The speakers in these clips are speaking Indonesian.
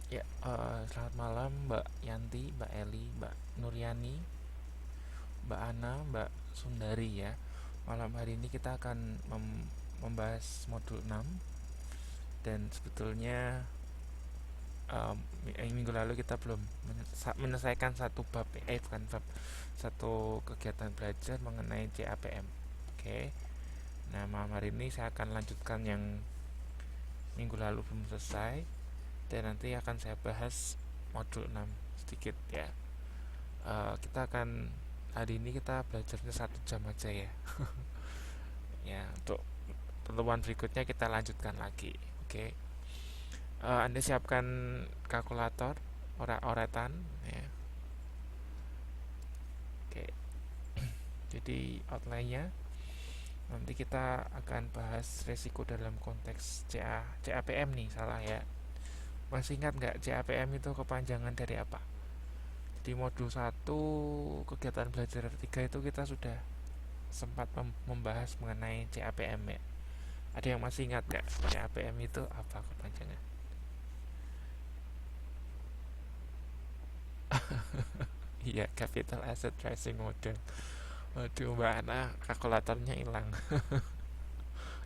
Ya, selamat malam Mbak Yanti, Mbak Eli, Mbak Nuryani, Mbak Ana, Mbak Sundari ya. Malam hari ini kita akan membahas modul 6 dan sebetulnya minggu lalu kita belum menyelesaikan satu bab, bukan bab, satu kegiatan belajar mengenai CAPM. Oke. Nah, malam hari ini saya akan lanjutkan yang minggu lalu belum selesai dan nanti akan saya bahas modul 6 sedikit ya. Kita akan hari ini kita belajarnya 1 jam aja ya. Ya, untuk pertemuan berikutnya kita lanjutkan lagi. Oke. Anda siapkan kalkulator, oretan ya. Oke. Jadi outline-nya nanti kita akan bahas resiko dalam konteks CAPM nih, salah ya. Masih ingat nggak CAPM itu kepanjangan dari apa? Di modul 1 kegiatan belajar 3 itu kita sudah sempat membahas mengenai CAPM ya. Ada yang masih ingat nggak CAPM itu apa kepanjangan? Iya, Capital Asset Pricing Model. Waduh, Mbak Ana, kalkulatornya hilang.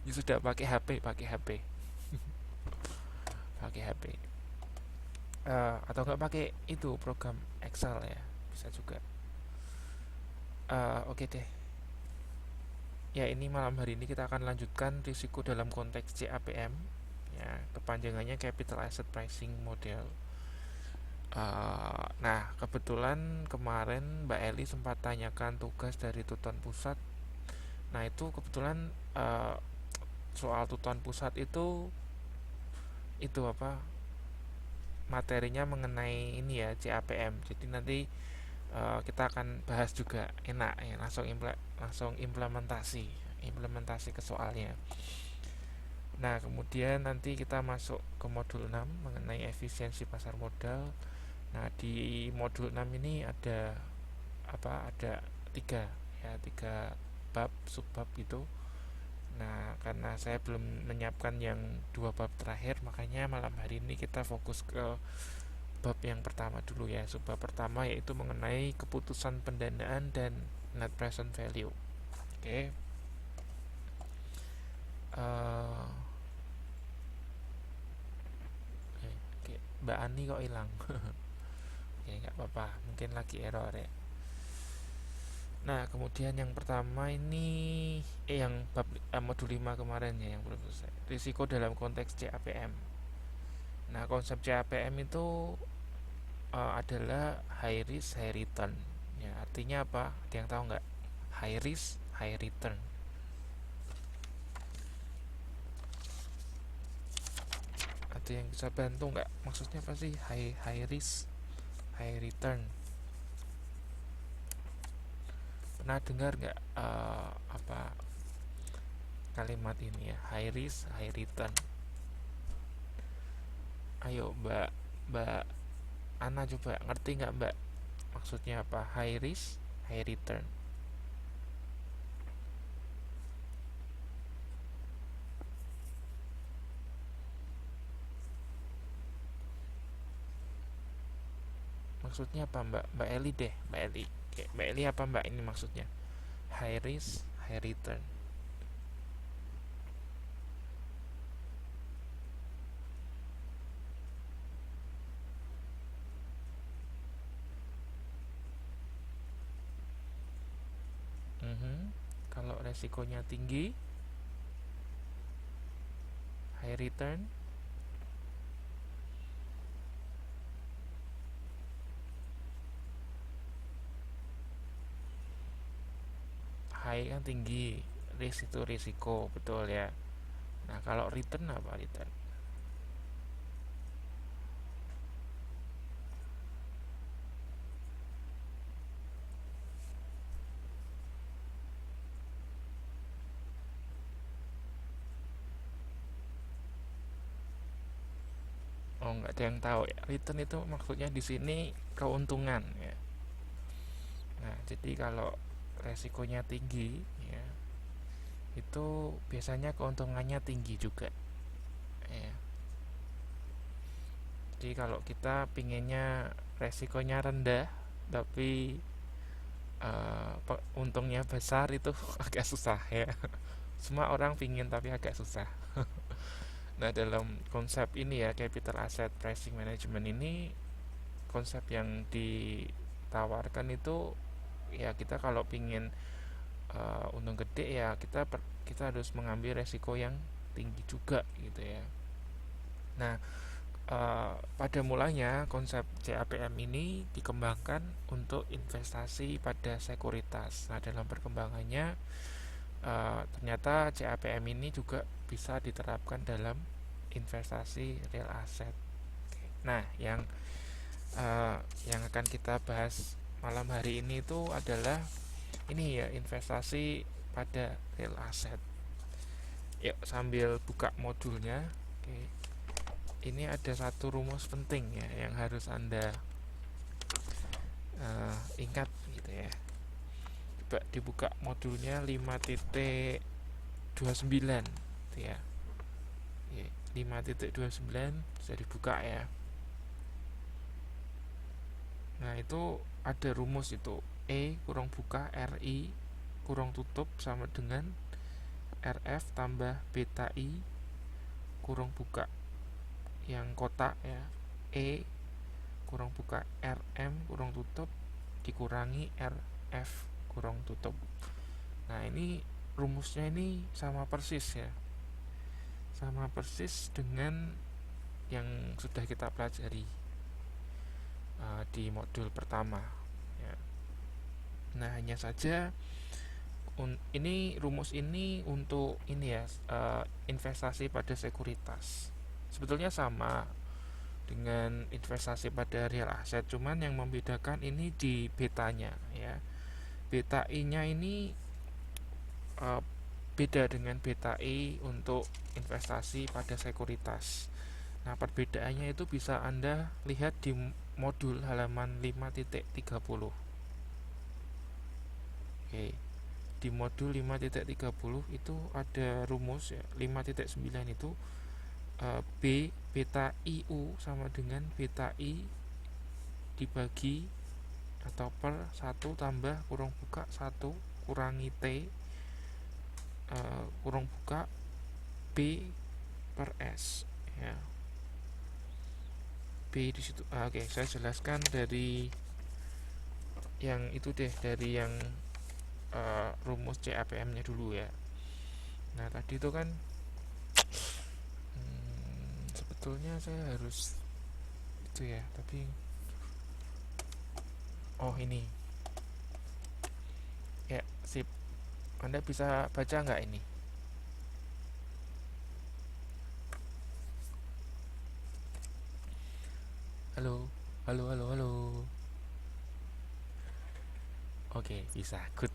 Ya sudah pakai HP, pakai HP, pakai HP. Atau nggak pakai itu program Excel ya, bisa juga. Oke deh. Ya, ini malam hari ini kita akan lanjutkan risiko dalam konteks CAPM. Ya, kepanjangannya Capital Asset Pricing Model. Nah, kebetulan kemarin Mbak Eli sempat tanyakan tugas dari Tuton Pusat. Nah, itu kebetulan soal Tuton Pusat itu apa? Materinya mengenai ini ya, CAPM. Jadi nanti kita akan bahas juga, enak ya, langsung implementasi ke soalnya. Nah, kemudian nanti kita masuk ke modul 6 mengenai efisiensi pasar modal. Nah, di modul 6 ini ada apa? Ada tiga bab, subbab itu. Nah, karena saya belum menyiapkan yang 2 bab terakhir, makanya malam hari ini kita fokus ke bab yang pertama dulu ya. Subbab pertama yaitu mengenai keputusan pendanaan dan net present value. Oke. Uh, oke, Mbak Ani kok hilang? Ya nggak apa-apa, mungkin lagi error ya. Nah, kemudian yang pertama ini yang bab modul 5 kemarin ya, yang belum selesai. Risiko dalam konteks CAPM. Nah, konsep CAPM itu adalah high risk high return. Ya, artinya apa? Ada yang tahu nggak? High risk high return. Ada yang bisa bantu nggak? Maksudnya apa sih high risk high return? Pernah dengar nggak apa kalimat ini ya, high risk high return? Ayo Mbak Ana, coba ngerti nggak Mbak maksudnya apa high risk high return? Maksudnya apa Mbak Eli deh, Mbak Eli. Oke, Mbak Eli, apa Mbak ini maksudnya high risk high return? Mhm. Kalau resikonya tinggi high return. High kan tinggi, risk itu risiko, betul ya. Nah, kalau return apa return? Oh, nggak ada yang tahu ya. Return itu maksudnya di sini keuntungan ya. Nah, jadi kalau resikonya tinggi ya, itu biasanya keuntungannya tinggi juga ya. Jadi kalau kita pinginnya resikonya rendah tapi untungnya besar itu agak susah ya. Semua orang pingin tapi agak susah. Nah, dalam konsep ini ya, capital asset pricing management ini, konsep yang ditawarkan itu ya, kita kalau pingin untung gede ya, kita harus mengambil resiko yang tinggi juga gitu ya. Nah, pada mulanya konsep CAPM ini dikembangkan untuk investasi pada sekuritas. Nah, dalam perkembangannya ternyata CAPM ini juga bisa diterapkan dalam investasi real asset. Nah, yang akan kita bahas malam hari ini itu adalah ini ya, investasi pada real asset. Yuk, sambil buka modulnya. Oke. Ini ada satu rumus penting ya yang harus Anda ingat gitu ya. Coba dibuka modulnya 5.29 gitu ya. 5.29 bisa dibuka ya. Nah, itu ada rumus itu, E kurang buka RI kurang tutup sama dengan RF tambah beta I kurang buka yang kotak ya, E kurang buka RM kurang tutup dikurangi RF kurang tutup. Nah, ini rumusnya ini sama persis ya, sama persis dengan yang sudah kita pelajari di modul pertama ya. Nah, hanya saja ini rumus ini untuk ini ya, investasi pada sekuritas. Sebetulnya sama dengan investasi pada real asset, cuman yang membedakan ini di betanya ya. Beta I-nya ini beda dengan beta I untuk investasi pada sekuritas. Nah, perbedaannya itu bisa Anda lihat di modul halaman 5.30. Oke. Di modul 5.30 itu ada rumus ya. 5.9 itu B beta IU sama dengan beta I dibagi atau per 1 tambah kurang buka 1 kurangi T kurang buka B per S ya. B di situ. Oke, saya jelaskan dari yang itu deh, dari yang rumus CAPM-nya dulu ya. Nah, tadi itu kan sebetulnya saya harus itu ya, tapi ini ya, sip. Anda bisa baca nggak ini? Halo, halo, halo, halo. Oke, bisa, good.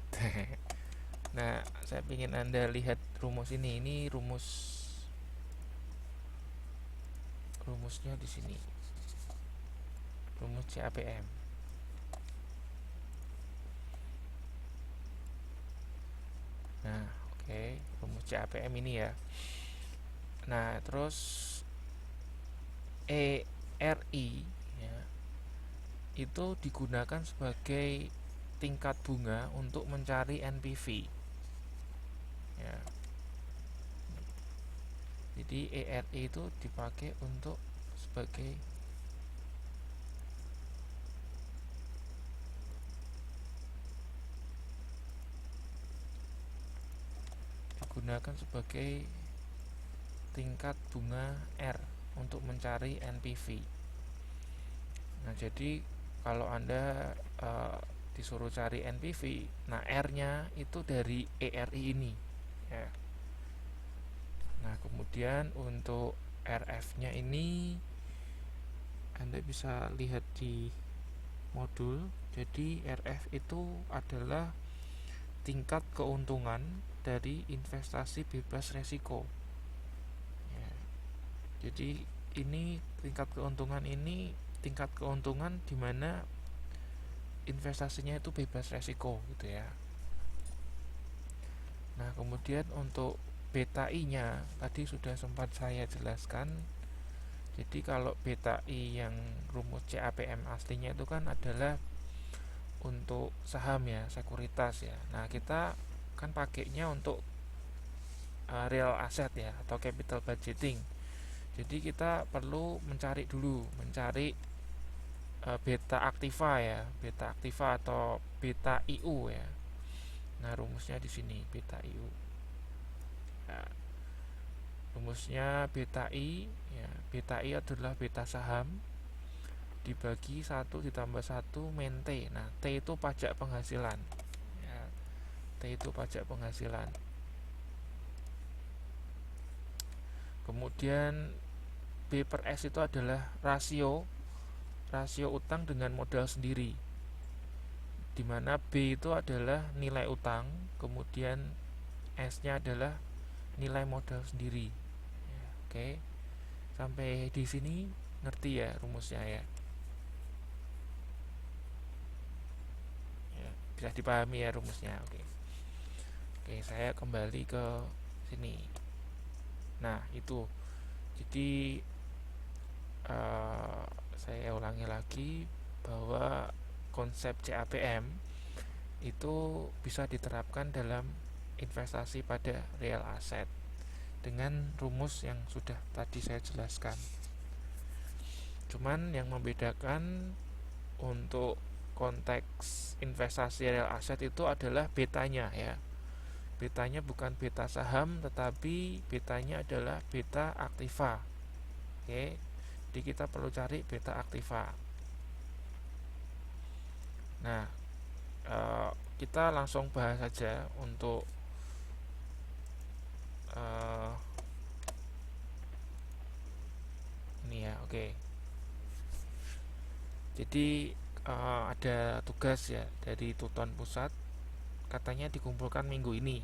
Nah, saya ingin Anda lihat rumus ini. Ini rumusnya di sini. Rumus CAPM. Nah, oke, rumus CAPM ini ya. Nah, terus ERI ya, itu digunakan sebagai tingkat bunga untuk mencari NPV ya. Jadi ERI itu dipakai untuk sebagai digunakan sebagai tingkat bunga R untuk mencari NPV. Nah, jadi kalau Anda disuruh cari NPV, nah R-nya itu dari ERI ini ya. Nah, kemudian untuk RF-nya ini Anda bisa lihat di modul. Jadi RF itu adalah tingkat keuntungan dari investasi bebas resiko ya. Jadi ini tingkat keuntungan di mana investasinya itu bebas resiko gitu ya. Nah, kemudian untuk beta I nya tadi sudah sempat saya jelaskan. Jadi kalau beta I yang rumus CAPM aslinya itu kan adalah untuk saham ya, sekuritas ya. Nah, kita kan pakainya untuk real asset ya, atau capital budgeting. Jadi kita perlu mencari beta aktiva ya, beta aktiva atau beta IU ya. Nah, rumusnya di sini beta IU. Nah, rumusnya beta I ya, beta I adalah beta saham dibagi 1 ditambah 1 min T. Nah, T itu pajak penghasilan ya, T itu pajak penghasilan. Kemudian B per S itu adalah rasio utang dengan modal sendiri, di mana B itu adalah nilai utang, kemudian S nya adalah nilai modal sendiri ya, oke. Sampai di sini ngerti ya rumusnya ya, bisa dipahami ya rumusnya. Oke, saya kembali ke sini. Nah, itu jadi saya ulangi lagi bahwa konsep CAPM itu bisa diterapkan dalam investasi pada real asset dengan rumus yang sudah tadi saya jelaskan. Cuman yang membedakan untuk konteks investasi real asset itu adalah betanya ya. Betanya bukan beta saham, tetapi betanya adalah beta aktiva. Oke. Jadi kita perlu cari beta aktiva. Nah, kita langsung bahas saja untuk ini ya. Oke. Jadi ada tugas ya dari Tuton Pusat, katanya dikumpulkan minggu ini.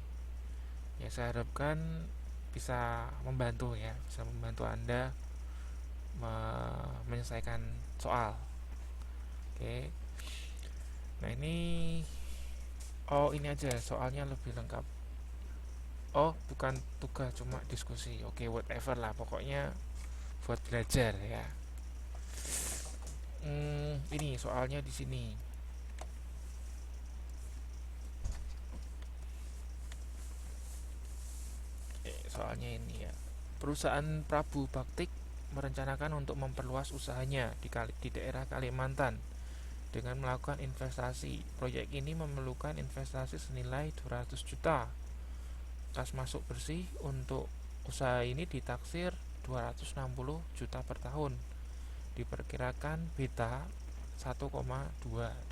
Ya, saya harapkan bisa membantu ya, bisa membantu Anda menyelesaikan soal. Oke. Nah, ini ini aja soalnya lebih lengkap. Bukan tugas, cuma diskusi. Oke, whatever lah, pokoknya buat belajar ya. Ini soalnya di sini. Soalnya ini ya. Perusahaan Prabu Baktik merencanakan untuk memperluas usahanya di daerah Kalimantan dengan melakukan investasi. Proyek ini memerlukan investasi senilai 200 juta. Kas masuk bersih untuk usaha ini ditaksir 260 juta per tahun. Diperkirakan beta 1,2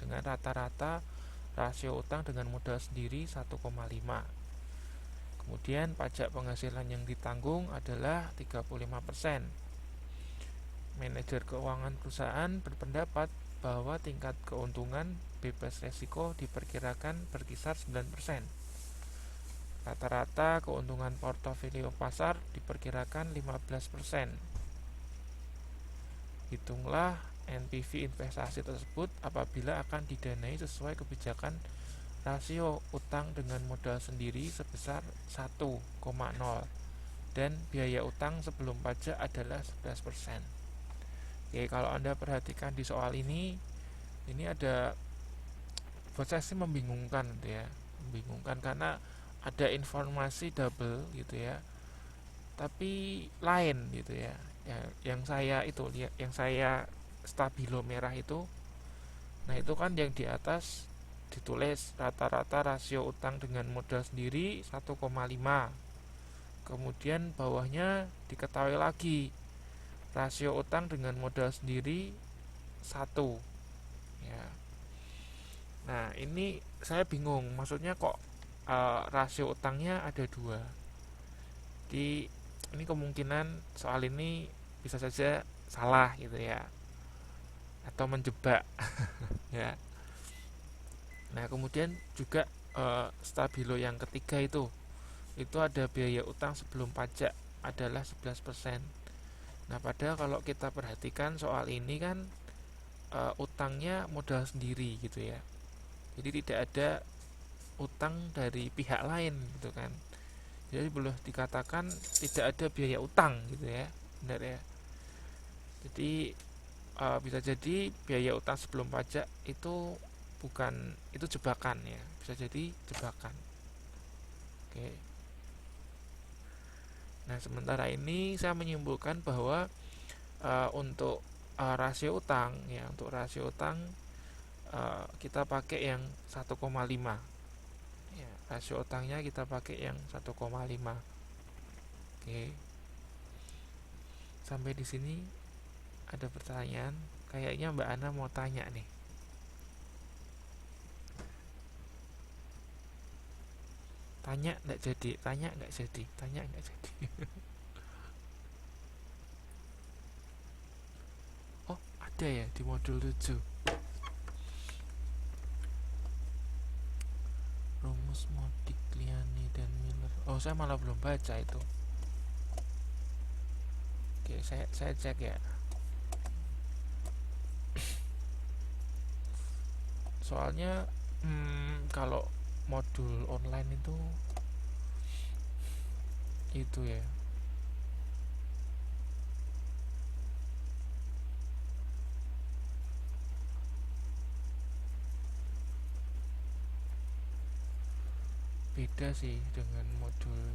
dengan rata-rata rasio utang dengan modal sendiri 1,5. Kemudian pajak penghasilan yang ditanggung adalah 35%. Manajer keuangan perusahaan berpendapat bahwa tingkat keuntungan bebas resiko diperkirakan berkisar 9%. Rata-rata keuntungan portofolio pasar diperkirakan 15%. Hitunglah NPV investasi tersebut apabila akan didanai sesuai kebijakan rasio utang dengan modal sendiri sebesar 1,0 dan biaya utang sebelum pajak adalah 11%. Oke, kalau Anda perhatikan di soal ini ada, buat saya sih membingungkan gitu ya. Membingungkan karena ada informasi double gitu ya. Tapi lain gitu ya. Yang saya stabilo merah itu. Nah, itu kan yang di atas ditulis rata-rata rasio utang dengan modal sendiri 1,5. Kemudian bawahnya diketahui lagi rasio utang dengan modal sendiri 1 ya. Nah, ini saya bingung, maksudnya kok rasio utangnya ada 2. Jadi ini kemungkinan soal ini bisa saja salah gitu ya, atau menjebak ya. Nah, kemudian juga stabilo yang ketiga itu ada biaya utang sebelum pajak adalah 11%. Nah, padahal kalau kita perhatikan soal ini kan utangnya modal sendiri gitu ya. Jadi tidak ada utang dari pihak lain gitu kan. Jadi boleh dikatakan tidak ada biaya utang gitu ya. Benar ya. Jadi bisa jadi biaya utang sebelum pajak itu bukan, itu jebakan ya, bisa jadi jebakan. Oke. Nah, sementara ini saya menyimpulkan bahwa untuk rasio utang ya, untuk rasio utang kita pakai yang 1,5 ya, rasio utangnya kita pakai yang 1,5. Oke, sampai di sini ada pertanyaan, kayaknya Mbak Ana mau tanya nih. Tanya nggak jadi, tanya nggak jadi, tanya nggak jadi. Oh, ada ya di modul 7 rumus Modigliani dan Miller. Oh, saya malah belum baca itu. Oke, saya cek ya. Soalnya kalau modul online itu ya, beda sih dengan modul.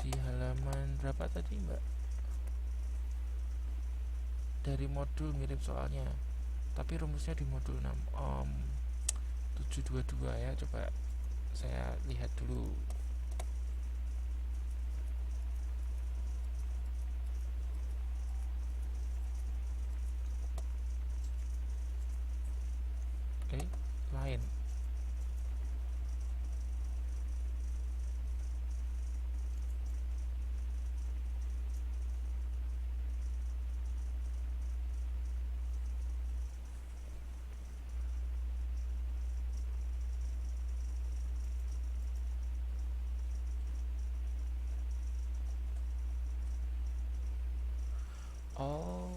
Di halaman berapa tadi Mbak? Dari modul mirip soalnya, tapi rumusnya di modul 6, 722 ya. Coba saya lihat dulu. Lain. Oh,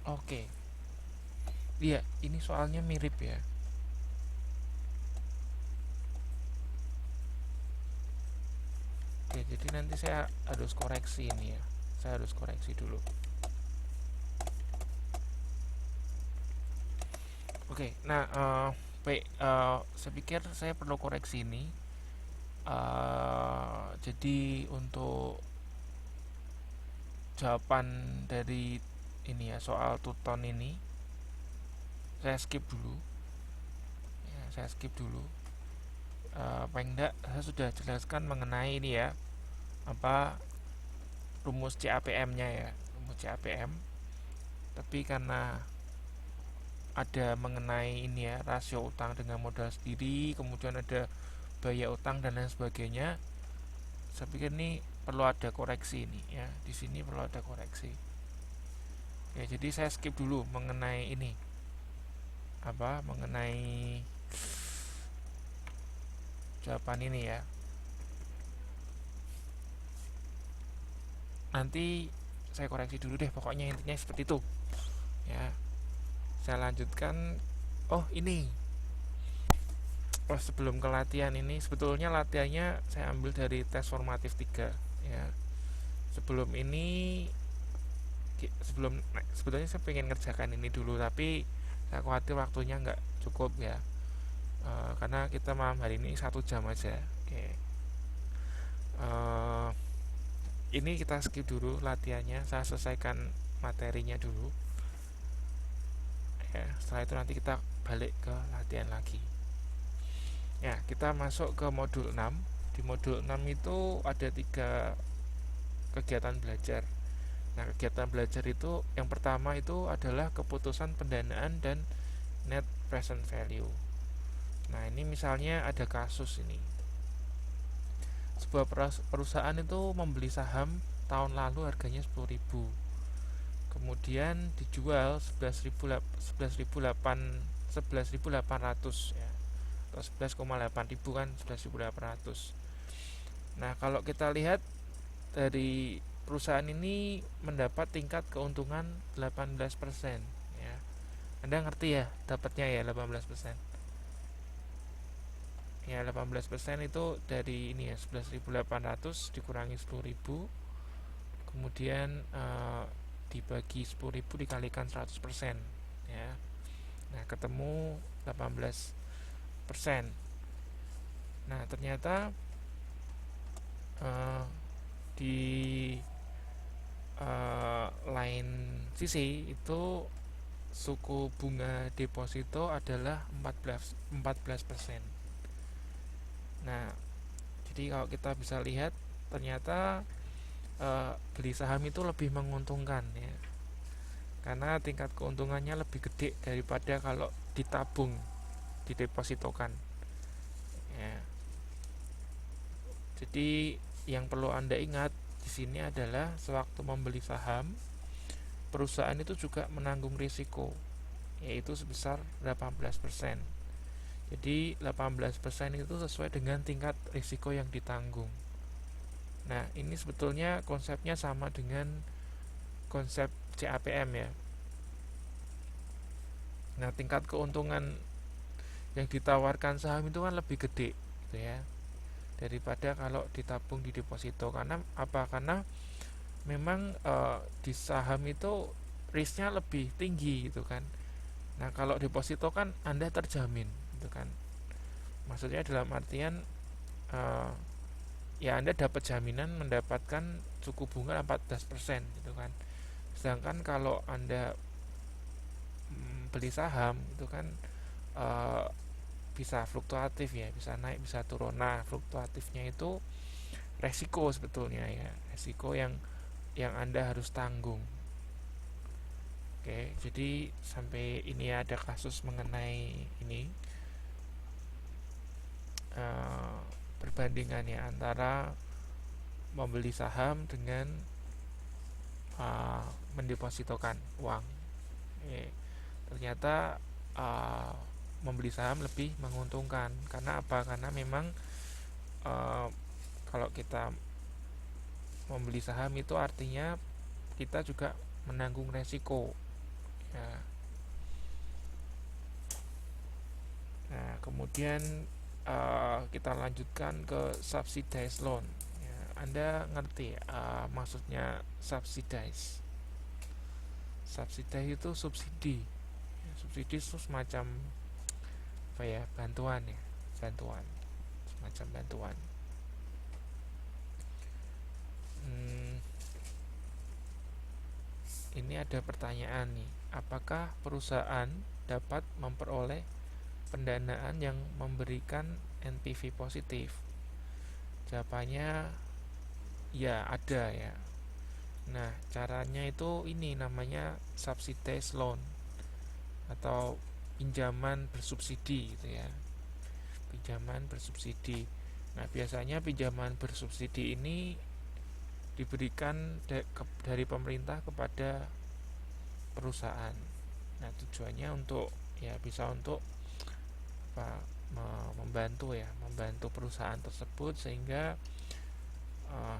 oke. Iya, ini soalnya mirip ya. Oke, jadi nanti saya harus koreksi ini ya. Saya harus koreksi dulu. Oke, nah, baik, saya pikir saya perlu koreksi ini. Jadi untuk jawaban dari ini ya, soal tuton ini saya skip dulu. Ya, saya skip dulu. Paling enggak saya sudah jelaskan mengenai ini ya, apa rumus CAPM-nya ya, rumus CAPM. Tapi karena ada mengenai ini ya, rasio utang dengan modal sendiri, kemudian ada biaya utang dan lain sebagainya, saya pikir ini perlu ada koreksi ini ya, di sini perlu ada koreksi ya. Jadi saya skip dulu mengenai ini, apa, mengenai jawaban ini ya. Nanti saya koreksi dulu deh, pokoknya intinya seperti itu ya. saya lanjutkan. Oh ini, oh sebelum ke latihan ini, sebetulnya latihannya saya ambil dari tes formatif 3 ya. Sebelum ini, sebetulnya saya pengen ngerjakan ini dulu, tapi saya khawatir waktunya nggak cukup ya. Karena kita malam hari ini 1 jam aja. Oke. Eh, ini kita skip dulu latihannya, saya selesaikan materinya dulu ya. Setelah itu nanti kita balik ke latihan lagi ya. Kita masuk ke modul 6. Di modul 6 itu ada 3 kegiatan belajar. Nah, kegiatan belajar itu yang pertama itu adalah keputusan pendanaan dan net present value. Nah, ini misalnya ada kasus ini. Sebuah perusahaan itu membeli saham tahun lalu harganya 10.000. Kemudian dijual 11.800 ya. Atau 11,8 ribu kan, 11.800. Nah, kalau kita lihat dari perusahaan ini mendapat tingkat keuntungan 18% ya. Anda ngerti ya dapatnya ya 18%. Ya 18% itu dari ini ya, 11.800 dikurangi 10.000, kemudian dibagi 10.000 dikalikan 100% ya. Nah, ketemu 18%. Nah, ternyata di lain sisi itu suku bunga deposito adalah 14%. Nah, jadi kalau kita bisa lihat ternyata beli saham itu lebih menguntungkan ya. Karena tingkat keuntungannya lebih gede daripada kalau ditabung, didepositokan. Ya. Jadi yang perlu Anda ingat di sini adalah sewaktu membeli saham, perusahaan itu juga menanggung risiko, yaitu sebesar 18%. Jadi 18% itu sesuai dengan tingkat risiko yang ditanggung. Nah, ini sebetulnya konsepnya sama dengan konsep CAPM ya. Nah, tingkat keuntungan yang ditawarkan saham itu kan lebih gede gitu ya, daripada kalau ditabung di deposito. Karena apa? Karena memang di saham itu risknya lebih tinggi gitu kan. Nah, kalau deposito kan Anda terjamin gitu kan. Maksudnya dalam artian ya Anda dapat jaminan mendapatkan suku bunga 14% gitu kan. Sedangkan kalau Anda beli saham itu kan bisa fluktuatif ya, bisa naik bisa turun. Nah, fluktuatifnya itu resiko sebetulnya ya, resiko yang Anda harus tanggung. Oke, jadi sampai ini ada kasus mengenai ini perbandingannya antara membeli saham dengan mendepositokan uang. Ternyata membeli saham lebih menguntungkan. Karena apa? Karena memang kalau kita membeli saham itu artinya kita juga menanggung resiko ya. Nah, kemudian kita lanjutkan ke subsidized loan ya. Anda ngerti maksudnya subsidize? Subsidize itu subsidi ya, subsidi itu semacam apa ya, bantuan ya, bantuan, semacam bantuan. Ini ada pertanyaan nih, apakah perusahaan dapat memperoleh pendanaan yang memberikan NPV positif? Jawabannya ya ada ya. Nah, caranya itu ini namanya subsidized loan atau pinjaman bersubsidi gitu ya. Pinjaman bersubsidi. Nah, biasanya pinjaman bersubsidi ini diberikan dari pemerintah kepada perusahaan. Nah, tujuannya untuk ya bisa untuk apa, membantu perusahaan tersebut sehingga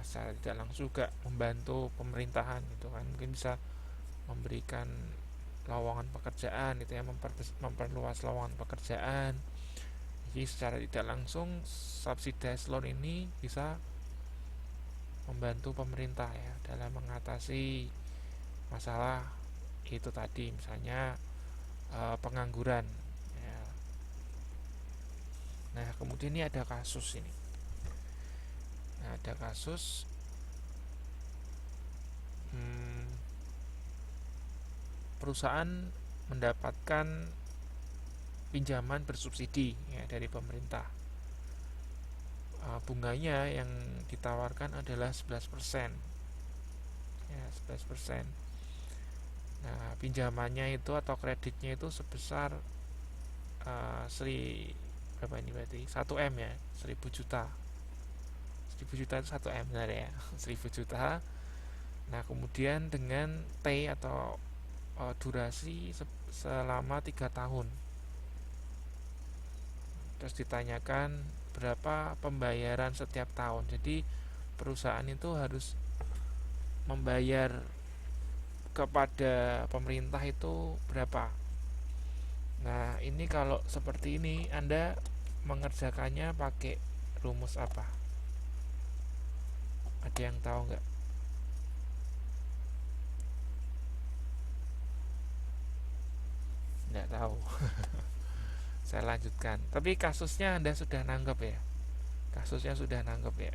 secara tidak langsung juga membantu pemerintahan gitu kan. Mungkin bisa memberikan lowongan pekerjaan itu ya, memperluas lowongan pekerjaan. Jadi secara tidak langsung subsidized loan ini bisa membantu pemerintah ya dalam mengatasi masalah itu tadi, misalnya pengangguran ya. Nah kemudian ini ada kasus ini. Nah, ada kasus perusahaan mendapatkan pinjaman bersubsidi ya dari pemerintah. Bunganya yang ditawarkan adalah 11%. Ya, 11%. Nah, pinjamannya itu atau kreditnya itu sebesar berapa ini berarti? 1 M ya, 1000 juta. 1000 juta itu 1 M benar ya. 1000 juta. Nah, kemudian dengan T atau durasi selama 3 tahun. Terus ditanyakan berapa pembayaran setiap tahun. Jadi perusahaan itu harus membayar kepada pemerintah itu berapa. Nah ini kalau seperti ini Anda mengerjakannya pakai rumus apa? Ada yang tahu nggak? Nggak tahu. Saya lanjutkan. Tapi kasusnya Anda sudah nanggap ya. Kasusnya sudah nanggap ya.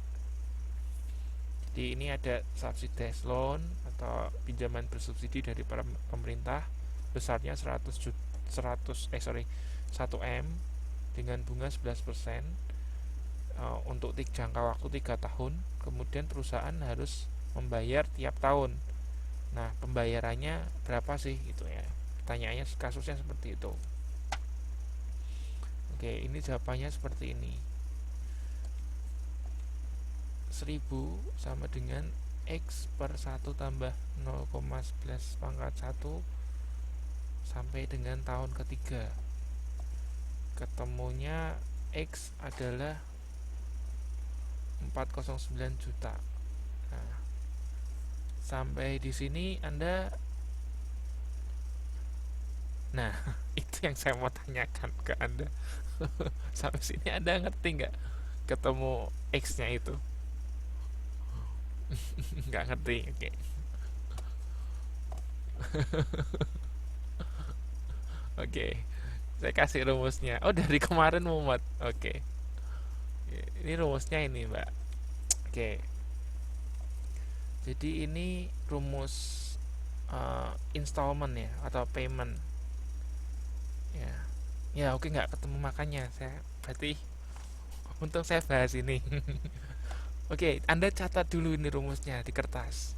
Jadi ini ada subsidized loan atau pinjaman bersubsidi dari pemerintah, besarnya 1 M dengan bunga 11%, untuk jangka waktu 3 tahun. Kemudian perusahaan harus membayar tiap tahun. Nah pembayarannya berapa sih gitu ya, pertanyaannya, kasusnya seperti itu. Oke, ini jawabannya seperti ini. 1000 sama dengan X per 1 tambah 0,11 pangkat 1 sampai dengan tahun ketiga. Ketemunya X adalah 409 juta. Nah, sampai di sini Anda, nah itu yang saya mau tanyakan ke Anda. Sampai sini Anda ngerti nggak ketemu X-nya itu? Nggak ngerti, oke. Oke, saya kasih rumusnya. Oh dari kemarin mumet. Oke, ini rumusnya ini Mbak. Oke, jadi ini rumus installment ya atau payment ya. Ya oke, nggak ketemu makanya saya berarti untung saya bahas ini. Oke, Anda catat dulu ini rumusnya di kertas.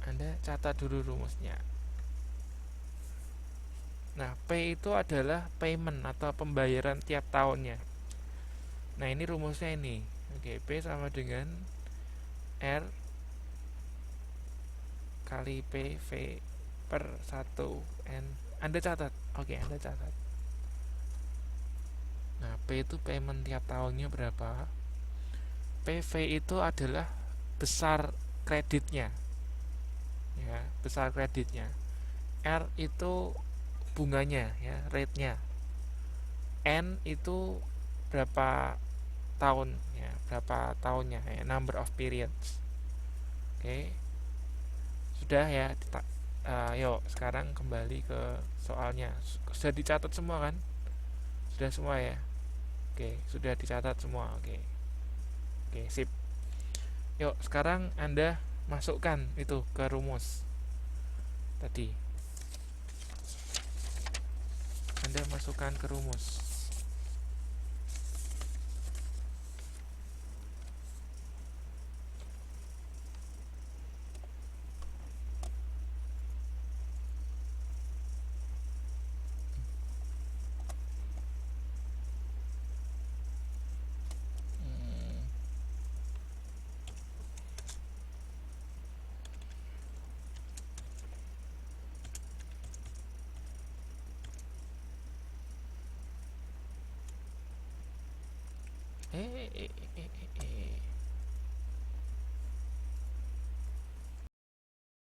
Anda catat dulu rumusnya. Nah, P itu adalah payment atau pembayaran tiap tahunnya. Nah, ini rumusnya ini. Oke, P sama dengan R kali PV per 1 N. Anda catat. Oke, Anda catat. Nah, P itu payment tiap tahunnya berapa? PV itu adalah besar kreditnya. Ya, besar kreditnya. R itu bunganya ya, rate-nya. N itu berapa tahun ya, berapa tahunnya ya, number of periods. Oke. Sudah ya, yuk sekarang kembali ke soalnya. Sudah dicatat semua kan? Sudah semua ya? Oke, sudah dicatat semua. Oke. Oke, sip. Yuk, sekarang Anda masukkan itu ke rumus tadi. Anda masukkan ke rumus.